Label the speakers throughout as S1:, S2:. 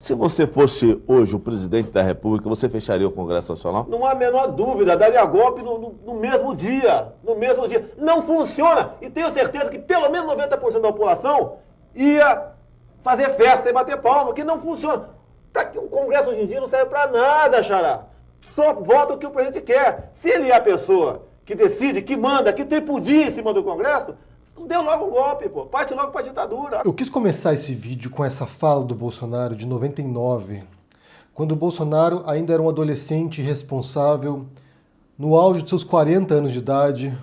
S1: Se você fosse hoje o presidente da República, você fecharia o Congresso Nacional?
S2: Não há a menor dúvida, daria golpe no mesmo dia. No mesmo dia. Não funciona. E tenho certeza que pelo menos 90% da população ia fazer festa e bater palma, que não funciona. O Congresso hoje em dia não serve para nada, Xará. Só vota o que o presidente quer. Se ele é a pessoa que decide, que manda, que tripudia em cima do Congresso, deu logo um golpe, pô. Parte logo pra ditadura.
S3: Eu quis começar esse vídeo com essa fala do Bolsonaro de 99, quando o Bolsonaro ainda era um adolescente irresponsável, no auge de seus 40 anos de idade.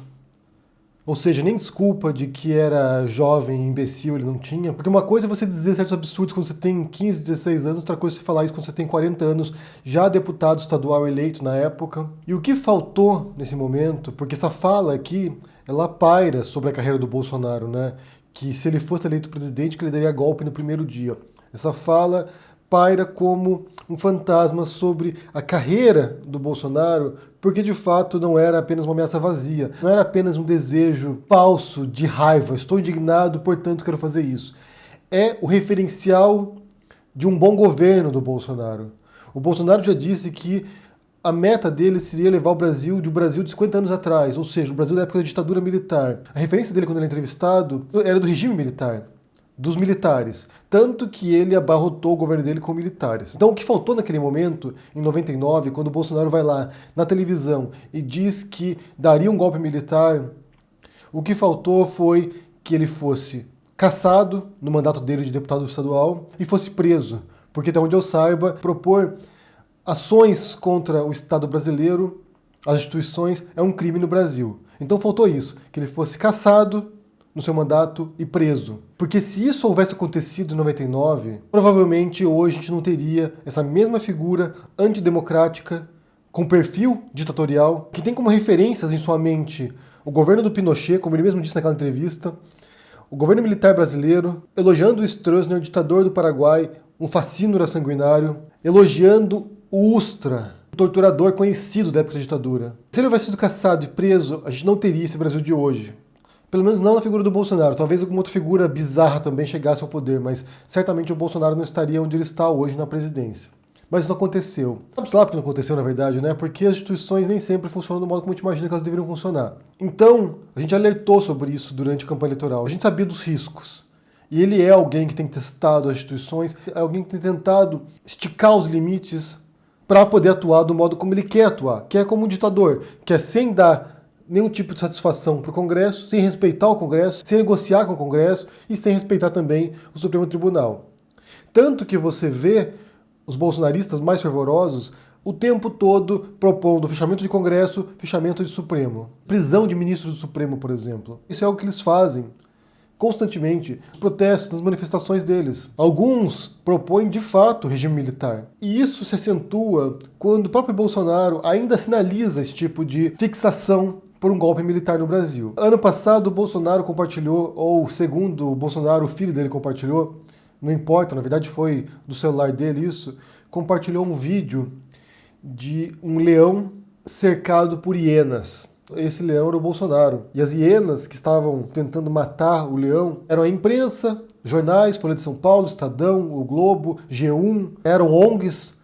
S3: Ou seja, nem desculpa de que era jovem, imbecil, ele não tinha. Porque uma coisa é você dizer certos absurdos quando você tem 15, 16 anos, outra coisa é você falar isso quando você tem 40 anos, já deputado estadual eleito na época. E o que faltou nesse momento, porque essa fala aqui, ela paira sobre a carreira do Bolsonaro, né? Que se ele fosse eleito presidente, que ele daria golpe no primeiro dia. Essa fala paira como um fantasma sobre a carreira do Bolsonaro, porque de fato não era apenas uma ameaça vazia, não era apenas um desejo falso de raiva, estou indignado, portanto quero fazer isso. É o referencial de um bom governo do Bolsonaro. O Bolsonaro já disse que a meta dele seria levar o Brasil de 50 anos atrás, ou seja, o Brasil da época da ditadura militar. A referência dele quando ele é entrevistado era do regime militar, dos militares, tanto que ele abarrotou o governo dele com militares. Então o que faltou naquele momento, em 99, quando o Bolsonaro vai lá na televisão e diz que daria um golpe militar, o que faltou foi que ele fosse cassado no mandato dele de deputado estadual e fosse preso, porque até onde eu saiba, propor ações contra o Estado brasileiro, as instituições, é um crime no Brasil. Então faltou isso, que ele fosse cassado no seu mandato e preso. Porque se isso houvesse acontecido em 99, provavelmente hoje a gente não teria essa mesma figura antidemocrática, com perfil ditatorial, que tem como referências em sua mente o governo do Pinochet, como ele mesmo disse naquela entrevista, o governo militar brasileiro, elogiando o Stroessner, ditador do Paraguai, um fascínora sanguinário, elogiando o Ustra, um torturador conhecido da época da ditadura. Se ele tivesse sido caçado e preso, a gente não teria esse Brasil de hoje. Pelo menos não na figura do Bolsonaro. Talvez alguma outra figura bizarra também chegasse ao poder, mas certamente o Bolsonaro não estaria onde ele está hoje na presidência. Mas isso não aconteceu. Sabe lá porque não aconteceu, na verdade, né? Porque as instituições nem sempre funcionam do modo como a gente imagina que elas deveriam funcionar. Então, a gente alertou sobre isso durante a campanha eleitoral. A gente sabia dos riscos. E ele é alguém que tem testado as instituições, é alguém que tem tentado esticar os limites para poder atuar do modo como ele quer atuar, que é como um ditador, que é sem dar nenhum tipo de satisfação para o Congresso, sem respeitar o Congresso, sem negociar com o Congresso e sem respeitar também o Supremo Tribunal. Tanto que você vê os bolsonaristas mais fervorosos o tempo todo propondo fechamento de Congresso, fechamento de Supremo. Prisão de ministros do Supremo, por exemplo. Isso é algo que eles fazem constantemente, nos protestos, nas manifestações deles. Alguns propõem de fato regime militar. E isso se acentua quando o próprio Bolsonaro ainda sinaliza esse tipo de fixação por um golpe militar no Brasil. Ano passado o Bolsonaro compartilhou, ou segundo o Bolsonaro, o filho dele compartilhou, não importa, na verdade foi do celular dele isso, compartilhou um vídeo de um leão cercado por hienas. Esse leão era o Bolsonaro. E as hienas que estavam tentando matar o leão eram a imprensa, jornais, Folha de São Paulo, Estadão, o Globo, G1, eram ONGs,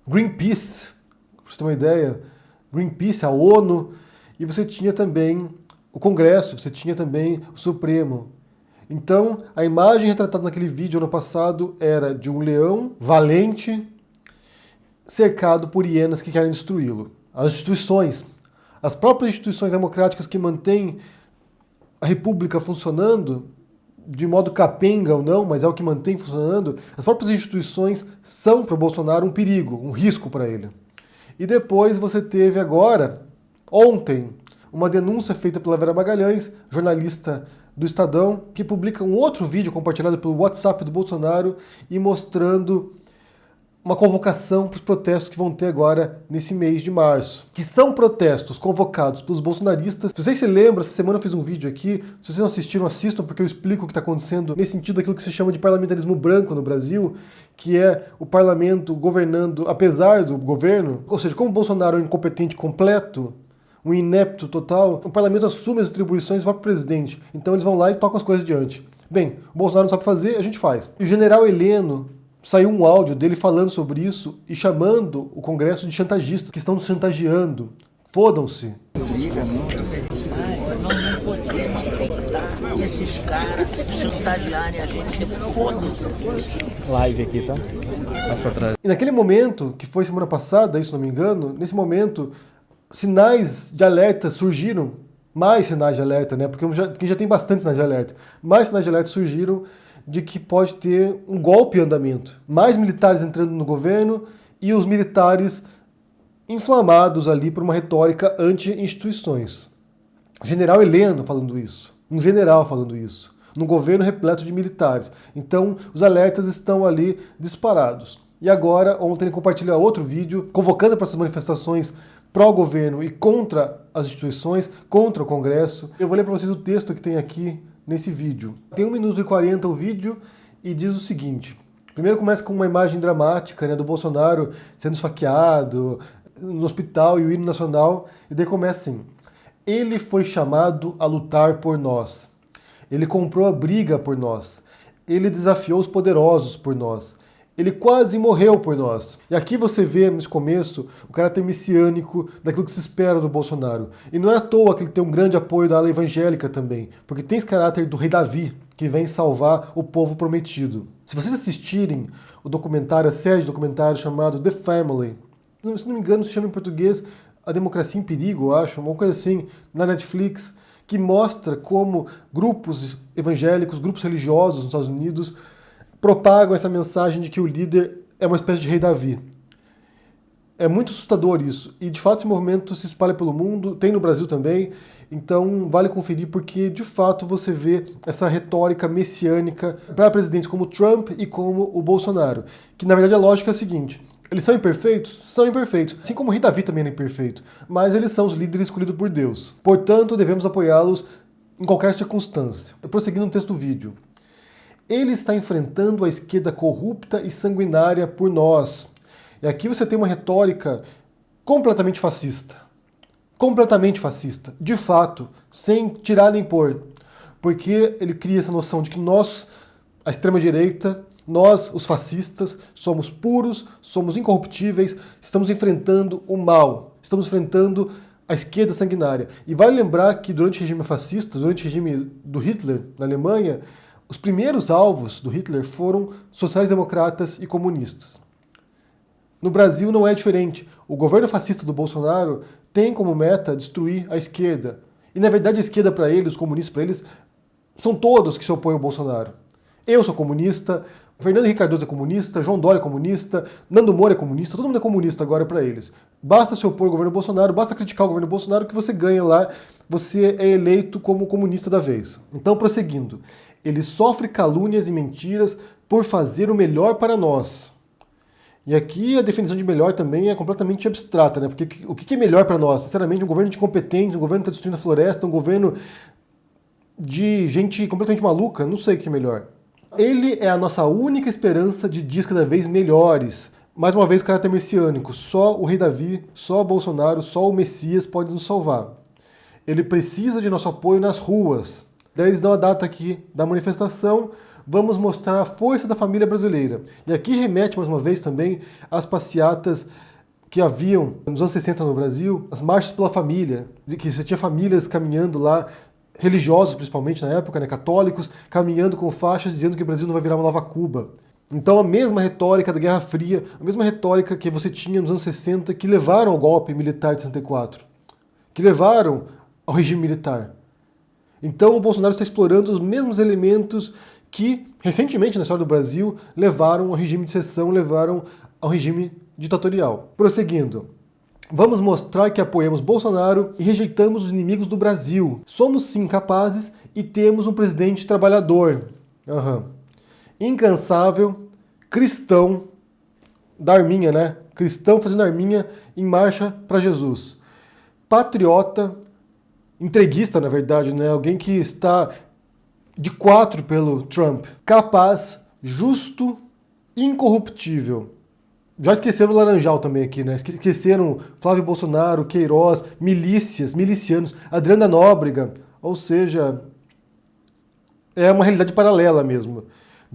S3: Greenpeace, pra você ter uma ideia, Greenpeace, a ONU, e você tinha também o Congresso, você tinha também o Supremo. Então, a imagem retratada naquele vídeo ano passado era de um leão valente cercado por hienas que querem destruí-lo. As instituições, as próprias instituições democráticas que mantêm a República funcionando, de modo capenga ou não, mas é o que mantém funcionando, as próprias instituições são para o Bolsonaro um perigo, um risco para ele. E depois você teve agora, ontem, uma denúncia feita pela Vera Magalhães, jornalista do Estadão, que publica um outro vídeo compartilhado pelo WhatsApp do Bolsonaro e mostrando uma convocação para os protestos que vão ter agora nesse mês de março, que são protestos convocados pelos bolsonaristas. Se vocês se lembram, essa semana eu fiz um vídeo aqui, se vocês não assistiram, assistam, porque eu explico o que está acontecendo nesse sentido daquilo que se chama de parlamentarismo branco no Brasil, que é o parlamento governando apesar do governo, ou seja, como o Bolsonaro é um incompetente completo, um inepto total, o parlamento assume as atribuições do próprio presidente, então eles vão lá e tocam as coisas adiante. Bem, o Bolsonaro não sabe fazer, a gente faz. O general Heleno saiu um áudio dele falando sobre isso e chamando o Congresso de chantagistas, que estão nos chantageando. Fodam-se.
S4: Nós não podemos aceitar esses caras chantagearem a gente. Foda-se.
S5: Live aqui, tá? Mais pra trás.
S3: E naquele momento, que foi semana passada, isso não me engano, nesse momento, sinais de alerta surgiram, mais sinais de alerta, né? Porque já tem bastante sinais de alerta. Mais sinais de alerta surgiram de que pode ter um golpe em andamento. Mais militares entrando no governo e os militares inflamados ali por uma retórica anti-instituições. O general Heleno falando isso, um general falando isso, num governo repleto de militares. Então, os alertas estão ali disparados. E agora, ontem ele compartilhou outro vídeo, convocando para essas manifestações pró-governo e contra as instituições, contra o Congresso. Eu vou ler para vocês o texto que tem aqui nesse vídeo. Tem 1 minuto e 40 o vídeo e diz o seguinte. Primeiro começa com uma imagem dramática, né, do Bolsonaro sendo esfaqueado no hospital e o hino nacional, e daí começa assim: ele foi chamado a lutar por nós. Ele comprou a briga por nós. Ele desafiou os poderosos por nós. Ele quase morreu por nós. E aqui você vê, nesse começo, o caráter messiânico daquilo que se espera do Bolsonaro. E não é à toa que ele tem um grande apoio da ala evangélica também, porque tem esse caráter do rei Davi, que vem salvar o povo prometido. Se vocês assistirem o documentário, a série de documentários chamado The Family, se não me engano se chama em português A Democracia em Perigo, eu acho, uma coisa assim, na Netflix, que mostra como grupos evangélicos, grupos religiosos nos Estados Unidos propagam essa mensagem de que o líder é uma espécie de rei Davi. É muito assustador isso. E, de fato, esse movimento se espalha pelo mundo, tem no Brasil também. Então, vale conferir porque, de fato, você vê essa retórica messiânica para presidentes como Trump e como o Bolsonaro. Que, na verdade, a lógica é a seguinte: eles são imperfeitos? São imperfeitos. Assim como o rei Davi também era imperfeito. Mas eles são os líderes escolhidos por Deus. Portanto, devemos apoiá-los em qualquer circunstância. Prosseguindo no texto do vídeo. Ele está enfrentando a esquerda corrupta e sanguinária por nós. E aqui você tem uma retórica completamente fascista. Completamente fascista. De fato, sem tirar nem pôr. Porque ele cria essa noção de que nós, a extrema-direita, nós, os fascistas, somos puros, somos incorruptíveis, estamos enfrentando o mal. Estamos enfrentando a esquerda sanguinária. E vale lembrar que durante o regime fascista, durante o regime do Hitler na Alemanha, os primeiros alvos do Hitler foram sociais-democratas e comunistas. No Brasil não é diferente. O governo fascista do Bolsonaro tem como meta destruir a esquerda. E na verdade a esquerda para eles, os comunistas para eles, são todos que se opõem ao Bolsonaro. Eu sou comunista, Fernando Henrique Cardoso é comunista, João Dória é comunista, Nando Moura é comunista, todo mundo é comunista agora para eles. Basta se opor ao governo Bolsonaro, basta criticar o governo Bolsonaro que você ganha lá, você é eleito como comunista da vez. Então, prosseguindo. Ele sofre calúnias e mentiras por fazer o melhor para nós. E aqui a definição de melhor também é completamente abstrata, né? Porque o que é melhor para nós? Sinceramente, um governo de incompetentes, um governo que está destruindo a floresta, um governo de gente completamente maluca, não sei o que é melhor. Ele é a nossa única esperança de dias cada vez melhores. Mais uma vez, o caráter messiânico. Só o rei Davi, só o Bolsonaro, só o Messias pode nos salvar. Ele precisa de nosso apoio nas ruas. Daí eles dão a data aqui da manifestação, vamos mostrar a força da família brasileira. E aqui remete mais uma vez também às passeatas que haviam nos anos 60 no Brasil, as marchas pela família, que você tinha famílias caminhando lá, religiosos principalmente na época, né, católicos, caminhando com faixas dizendo que o Brasil não vai virar uma nova Cuba. Então a mesma retórica da Guerra Fria, a mesma retórica que você tinha nos anos 60 que levaram ao golpe militar de 64, que levaram ao regime militar. Então o Bolsonaro está explorando os mesmos elementos que, recentemente na história do Brasil, levaram ao regime de exceção, levaram ao regime ditatorial. Prosseguindo. Vamos mostrar que apoiamos Bolsonaro e rejeitamos os inimigos do Brasil. Somos sim capazes e temos um presidente trabalhador. Incansável, cristão, da arminha, né? Cristão fazendo arminha em marcha para Jesus. Patriota, entreguista, na verdade, né? Alguém que está de 4 pelo Trump. Capaz, justo, incorruptível. Já esqueceram o Laranjal também aqui, né? Esqueceram Flávio Bolsonaro, Queiroz, milicianos, Adriana Nóbrega. Ou seja, é uma realidade paralela mesmo.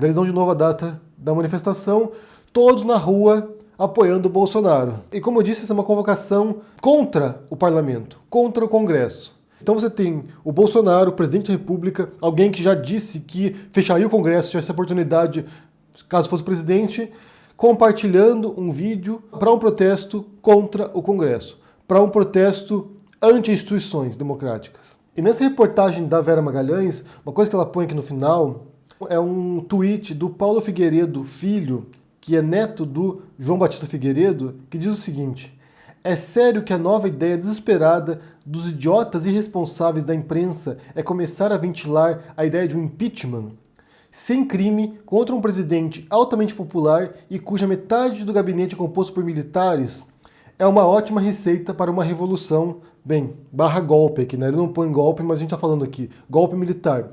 S3: Eles dão de novo a data da manifestação, todos na rua apoiando o Bolsonaro. E como eu disse, essa é uma convocação contra o parlamento, contra o Congresso. Então você tem o Bolsonaro, presidente da República, alguém que já disse que fecharia o Congresso se tivesse a oportunidade, caso fosse presidente, compartilhando um vídeo para um protesto contra o Congresso, para um protesto anti-instituições democráticas. E nessa reportagem da Vera Magalhães, uma coisa que ela põe aqui no final é um tweet do Paulo Figueiredo Filho, que é neto do João Batista Figueiredo, que diz o seguinte: é sério que a nova ideia desesperada dos idiotas irresponsáveis da imprensa é começar a ventilar a ideia de um impeachment? Sem crime, contra um presidente altamente popular e cuja metade do gabinete é composto por militares, é uma ótima receita para uma revolução, bem, barra golpe aqui, né? Ele não põe golpe, mas a gente está falando aqui, golpe militar.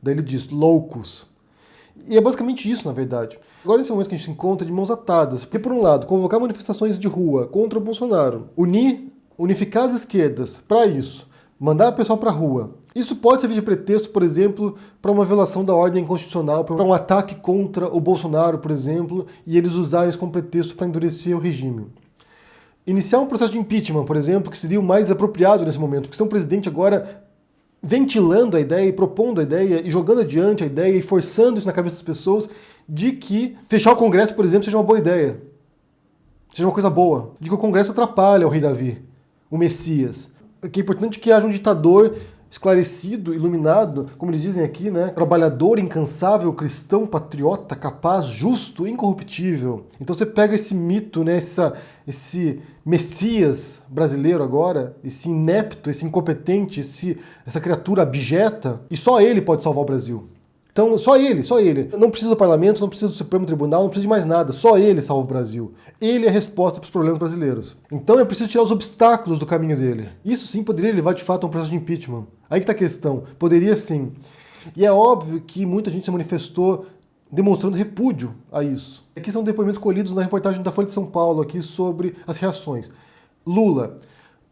S3: Daí ele diz, loucos. E é basicamente isso, na verdade. Agora, nesse momento que a gente se encontra de mãos atadas, porque, por um lado, convocar manifestações de rua contra o Bolsonaro, unificar as esquerdas para isso, mandar o pessoal para a rua. Isso pode servir de pretexto, por exemplo, para uma violação da ordem constitucional, para um ataque contra o Bolsonaro, por exemplo, e eles usarem isso como pretexto para endurecer o regime. Iniciar um processo de impeachment, por exemplo, que seria o mais apropriado nesse momento, porque se tem um presidente agora ventilando a ideia e propondo a ideia e jogando adiante a ideia e forçando isso na cabeça das pessoas de que fechar o Congresso, por exemplo, seja uma boa ideia, seja uma coisa boa, de que o Congresso atrapalha o rei Davi, o Messias. Que é importante que haja um ditador esclarecido, iluminado, como eles dizem aqui, né? Trabalhador, incansável, cristão, patriota, capaz, justo, incorruptível. Então você pega esse mito, né? Esse Messias brasileiro agora, esse inepto, esse incompetente, essa criatura abjeta, e só ele pode salvar o Brasil. Então, só ele. Não precisa do parlamento, não precisa do Supremo Tribunal, não precisa de mais nada. Só ele salva o Brasil. Ele é a resposta para os problemas brasileiros. Então é preciso tirar os obstáculos do caminho dele. Isso sim poderia levar de fato a um processo de impeachment. Aí que está a questão. Poderia sim. E é óbvio que muita gente se manifestou demonstrando repúdio a isso. Aqui são depoimentos colhidos na reportagem da Folha de São Paulo aqui sobre as reações. Lula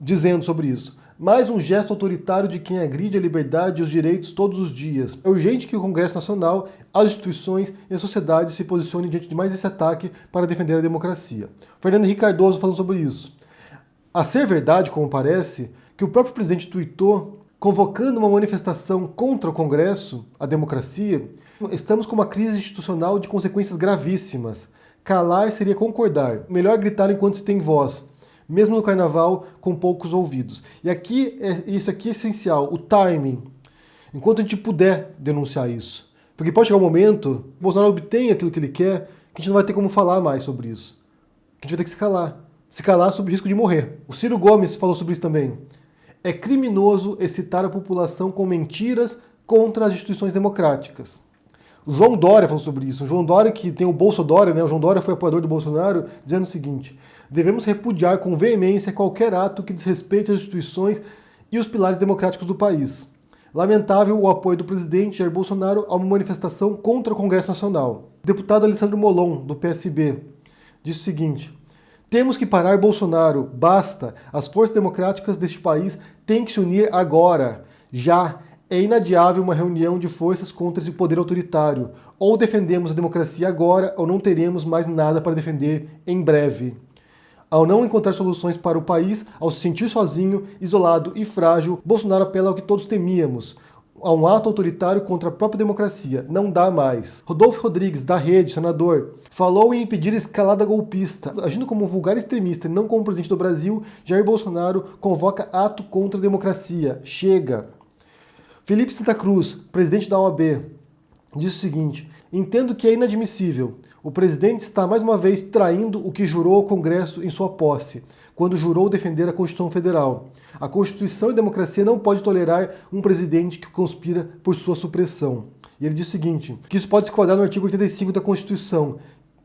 S3: dizendo sobre isso. Mais um gesto autoritário de quem agride a liberdade e os direitos todos os dias. É urgente que o Congresso Nacional, as instituições e a sociedade se posicionem diante de mais esse ataque para defender a democracia. Fernando Henrique Cardoso falando sobre isso. A ser verdade, como parece, que o próprio presidente tuitou, convocando uma manifestação contra o Congresso, a democracia, estamos com uma crise institucional de consequências gravíssimas. Calar seria concordar. Melhor gritar enquanto se tem voz. Mesmo no carnaval, com poucos ouvidos. E aqui, isso aqui é essencial, o timing. Enquanto a gente puder denunciar isso. Porque pode chegar um momento, o Bolsonaro obtém aquilo que ele quer, que a gente não vai ter como falar mais sobre isso. Que a gente vai ter que se calar. Se calar sob o risco de morrer. O Ciro Gomes falou sobre isso também. É criminoso excitar a população com mentiras contra as instituições democráticas. O João Dória falou sobre isso. O João Dória, que tem o Bolsodória, né? O João Dória foi apoiador do Bolsonaro, dizendo o seguinte: devemos repudiar com veemência qualquer ato que desrespeite as instituições e os pilares democráticos do país. Lamentável o apoio do presidente Jair Bolsonaro a uma manifestação contra o Congresso Nacional. O deputado Alessandro Molon, do PSB, disse o seguinte: temos que parar Bolsonaro, basta, as forças democráticas deste país têm que se unir agora, já. É inadiável uma reunião de forças contra esse poder autoritário. Ou defendemos a democracia agora, ou não teremos mais nada para defender em breve. Ao não encontrar soluções para o país, ao se sentir sozinho, isolado e frágil, Bolsonaro apela ao que todos temíamos, a um ato autoritário contra a própria democracia. Não dá mais. Rodolfo Rodrigues, da Rede, senador, falou em impedir a escalada golpista. Agindo como um vulgar extremista e não como presidente do Brasil, Jair Bolsonaro convoca ato contra a democracia. Chega. Felipe Santa Cruz, presidente da OAB, disse o seguinte: entendo que é inadmissível. O presidente está mais uma vez traindo o que jurou ao Congresso em sua posse, quando jurou defender a Constituição Federal. A Constituição e a democracia não pode tolerar um presidente que conspira por sua supressão. E ele diz o seguinte, que isso pode se enquadrar no artigo 85 da Constituição,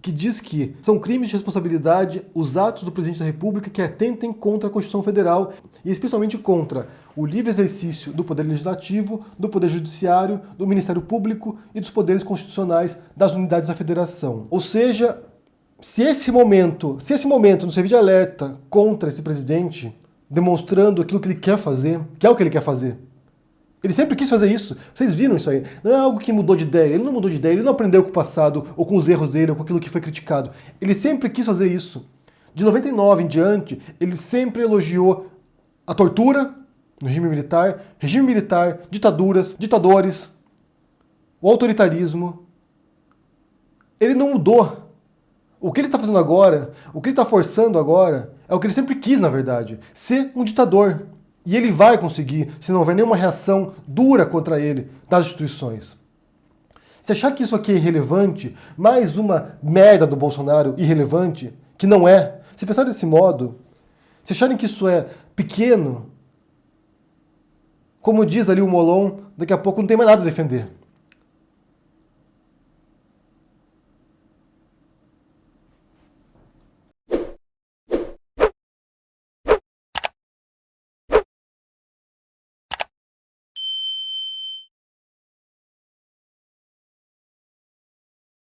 S3: que diz que são crimes de responsabilidade os atos do presidente da República que atentem contra a Constituição Federal e especialmente contra o livre exercício do Poder Legislativo, do Poder Judiciário, do Ministério Público e dos poderes constitucionais das unidades da Federação. Ou seja, se esse momento não servir de alerta contra esse presidente, demonstrando aquilo que ele quer fazer, que é o que ele quer fazer, Ele sempre quis fazer isso. Vocês viram isso aí. Não é algo que mudou de ideia. Ele não mudou de ideia, ele não aprendeu com o passado, ou com os erros dele, ou com aquilo que foi criticado. Ele sempre quis fazer isso. De 99 em diante, ele sempre elogiou a tortura no regime militar, ditaduras, ditadores, o autoritarismo. Ele não mudou. O que ele está fazendo agora, o que ele está forçando agora, é o que ele sempre quis, na verdade, ser um ditador. E ele vai conseguir, se não houver nenhuma reação dura contra ele das instituições. Se achar que isso aqui é irrelevante, mais uma merda do Bolsonaro irrelevante, que não é, se pensar desse modo, se acharem que isso é pequeno, como diz ali o Molon, daqui a pouco não tem mais nada a defender.